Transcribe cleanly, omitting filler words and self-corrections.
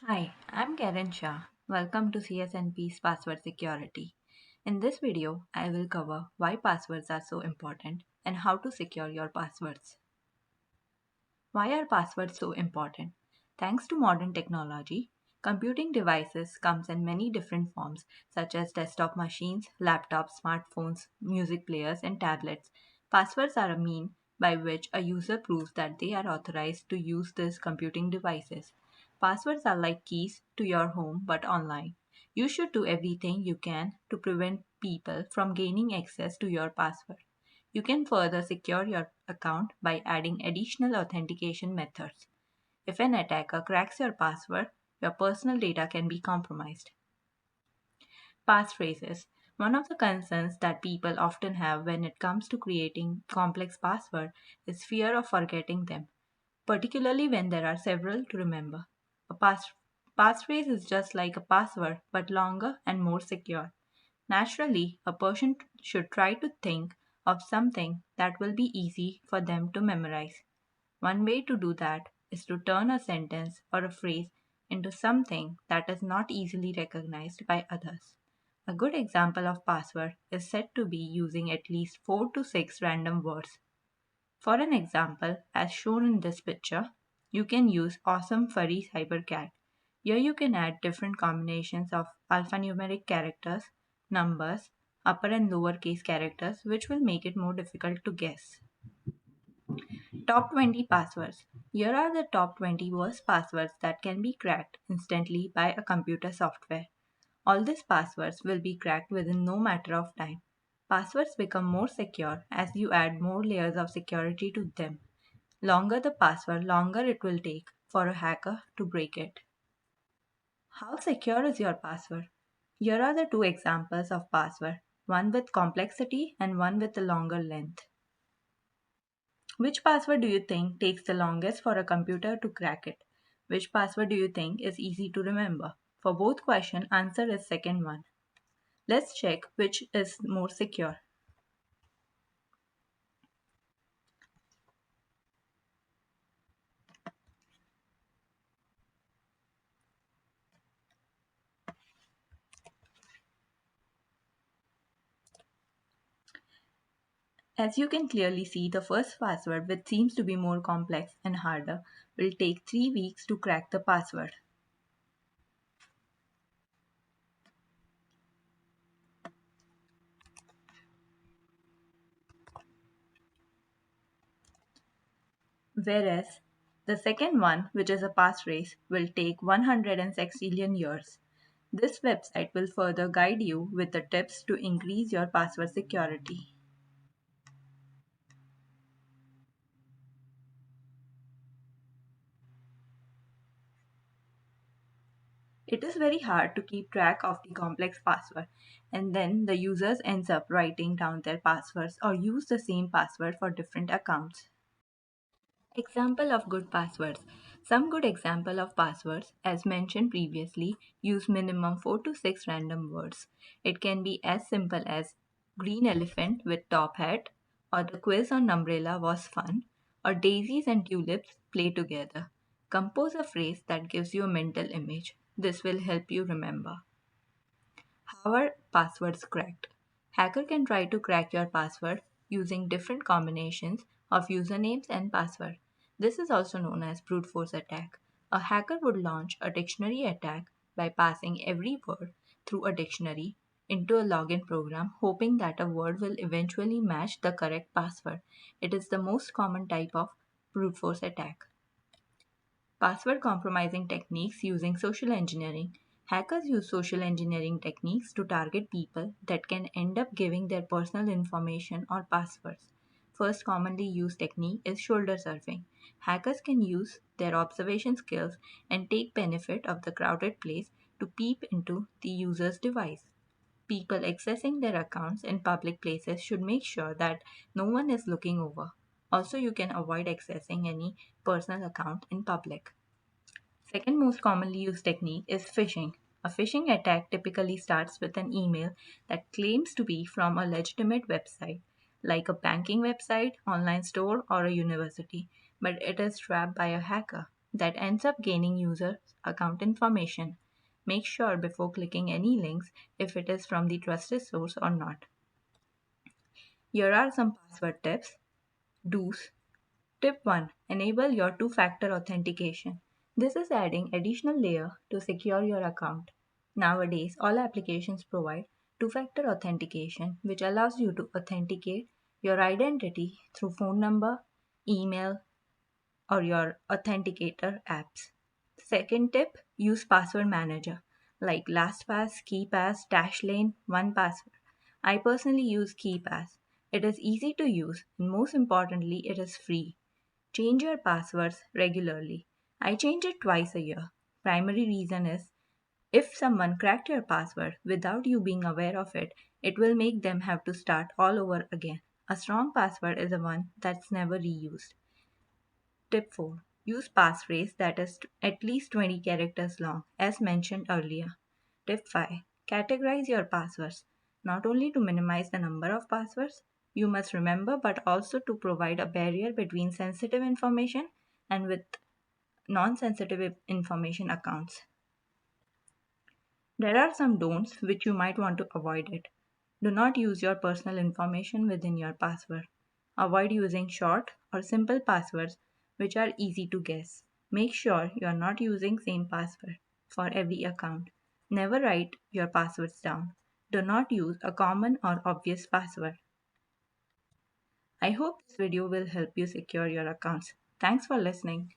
Hi, I'm Kerin. Welcome to CSNP's Password Security. In this video, I will cover why passwords are so important and how to secure your passwords. Why are passwords so important? Thanks to modern technology, computing devices comes in many different forms such as desktop machines, laptops, smartphones, music players, and tablets. Passwords are a mean by which a user proves that they are authorized to use these computing devices. Passwords are like keys to your home but online. You should do everything you can to prevent people from gaining access to your password. You can further secure your account by adding additional authentication methods. If an attacker cracks your password, your personal data can be compromised. Passphrases. One of the concerns that people often have when it comes to creating complex passwords is fear of forgetting them, particularly when there are several to remember. A passphrase is just like a password but longer and more secure. Naturally, a person should try to think of something that will be easy for them to memorize. One way to do that is to turn a sentence or a phrase into something that is not easily recognized by others. A good example of password is said to be using at least 4 to 6 random words. For an example, as shown in this picture, you can use awesome furry cybercat. Here you can add different combinations of alphanumeric characters, numbers, upper and lower case characters, which will make it more difficult to guess. Top 20 passwords. Here are the top 20 worst passwords that can be cracked instantly by a computer software. All these passwords will be cracked within no matter of time. Passwords become more secure as you add more layers of security to them. Longer the password, longer it will take for a hacker to break it. How secure is your password? Here are the two examples of password, one with complexity and one with a longer length. Which password do you think takes the longest for a computer to crack it? Which password do you think is easy to remember? For both question, answer is second one. Let's check which is more secure. As you can clearly see, the first password, which seems to be more complex and harder, will take 3 weeks to crack the password. Whereas the second one, which is a passphrase, will take 160 years. This website will further guide you with the tips to increase your password security. It is very hard to keep track of the complex password, and then the users ends up writing down their passwords or use the same password for different accounts. Example of good passwords. Some good example of passwords, as mentioned previously, use minimum 4 to 6 random words. It can be as simple as green elephant with top hat, or the quiz on umbrella was fun, or daisies and tulips play together. Compose a phrase that gives you a mental image. This will help you remember. How are passwords cracked? Hacker can try to crack your password using different combinations of usernames and password. This is also known as brute force attack. A hacker would launch a dictionary attack by passing every word through a dictionary into a login program, hoping that a word will eventually match the correct password. It is the most common type of brute force attack. Password compromising techniques using social engineering. Hackers use social engineering techniques to target people that can end up giving their personal information or passwords. First commonly used technique is shoulder surfing. Hackers can use their observation skills and take benefit of the crowded place to peep into the user's device. People accessing their accounts in public places should make sure that no one is looking over. Also, you can avoid accessing any personal account in public. Second most commonly used technique is phishing. A phishing attack typically starts with an email that claims to be from a legitimate website, like a banking website, online store, or a university, but it is trapped by a hacker. that ends up gaining user account information. Make sure before clicking any links if it is from the trusted source or not. Here are some password tips. Do's. Tip 1. Enable your two-factor authentication. This is adding additional layer to secure your account. Nowadays, all applications provide two-factor authentication, which allows you to authenticate your identity through phone number, email, or your authenticator apps. Second tip, use password manager like LastPass, KeePass, Dashlane, OnePassword. I personally use KeePass. It is easy to use and most importantly, it is free. Change your passwords regularly. I change it twice a year. Primary reason is if someone cracked your password without you being aware of it, it will make them have to start all over again. A strong password is the one that's never reused. Tip 4. Use passphrase that is at least 20 characters long, as mentioned earlier. Tip 5. Categorize your passwords. Not only to minimize the number of passwords you must remember, but also to provide a barrier between sensitive information and with non-sensitive information accounts. There are some don'ts which you might want to avoid it. Do not use your personal information within your password. Avoid using short or simple passwords which are easy to guess. Make sure you are not using same password for every account. Never write your passwords down. Do not use a common or obvious password. I hope this video will help you secure your accounts. Thanks for listening.